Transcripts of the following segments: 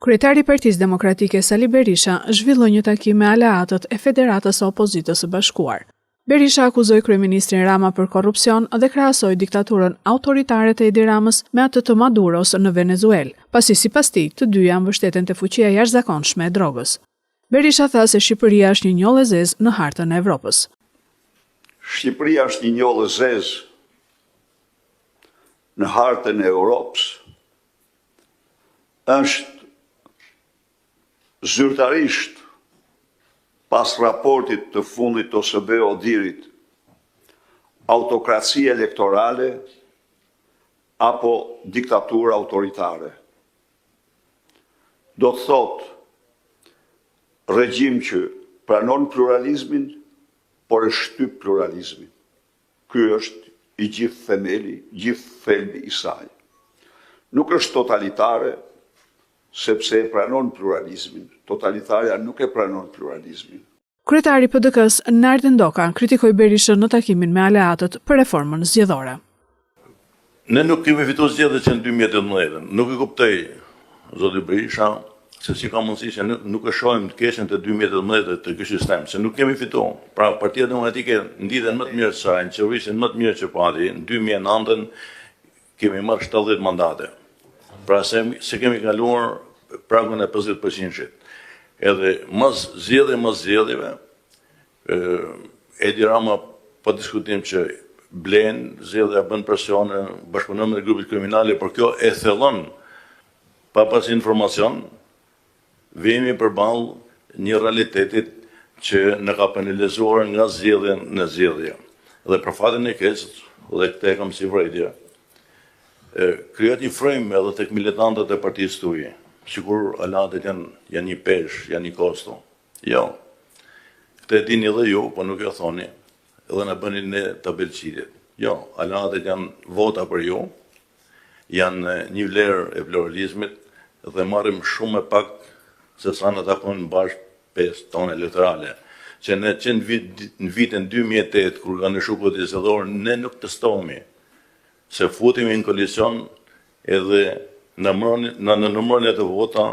Kryetari i Partisë Demokratike Sali Berisha zhvilloi një takim me aleatët e Federatës së Opozitës së Bashkuar. Berisha akuzoi kryeministrin Rama për korrupsion dhe krahasoi diktaturën autoritare të Edi Ramës me atë të Maduros në Venezuelë, pasi sipas tij të dyja mbështeten te fuqia jashtëzakonshme e drogës. Berisha tha se Shqipëria është një njollë e zezë në hartën e Evropës. Shqipëria është një njollë e zezë në hartën e Europës. Është zyrtarisht pas raportit të fundit të OSBE-Odirit, autokraci elektorale apo diktaturë autoritare. Do të thotë regjim që pranon pluralizmin, por e shtyp pluralizmin. Ky është i gjithë themeli, gjithë thelbi i saj. Nuk është totalitare, sepse e pranon pluralizmin. Totalitaria nuk e pranon pluralizmin. Kryetari i PDK-s Nardin Doka kritikoi Berishën në takimin me aleatët për reformën zgjedhore. Ne nuk kemi fituar zgjedhjet që në 2018. Nuk e kuptoj, zoti Berisha, se si ka mundësi që nuk e shohim të keqen të 2018 të ky sistem, se nuk kemi fituar. Pra, Partia Demokratike nditen më të mirë se ai, qeverisën më të mirë që pati. Në 2009 kemi marrë 70 mandate. Pra se kemi kaluar pragun e 50%. Edhe mos zgjedhjeve, Edi Rama po diskutim që blen, zgjedhja bën presione, bashkëpunon me grupet kriminale, por kjo e thellon pa pas informacion, vemi përballë një realitetit që në ka penalizuar nga zgjedhja në zgjedhje. Dhe për fatin e keq, dhe këtë e kam si vërejtje, krijohet një frym edhe tek militantët e partisë tuaj, sikur aleatët janë një peshë, janë një kosto. Jo. Këtë e dini edhe ju, po nuk e thoni, edhe na bëni ne tabelqitje. Jo, aleatët janë vota për ju, janë një vlerë e pluralizmit dhe marrim shumë më pak se sa në takon bashkë 5 tonë elektorale. Që ne që në vitin 2008, kur ka në shukët i zgjedhor, ne nuk testohemi, se futemi në koalicion edhe në numërën e të vota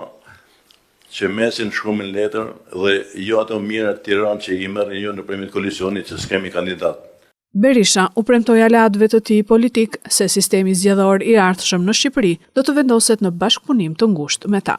që mesin shkrumin letër dhe jo ato mira të Tiranë që i merrin ju nëpërmjet koalicionit që s'kemi kandidat. Berisha u premtoi aleatëve të tij politik se sistemi zgjedhor i ardhshëm në Shqipëri do të vendoset në bashkëpunim të ngushtë me ta.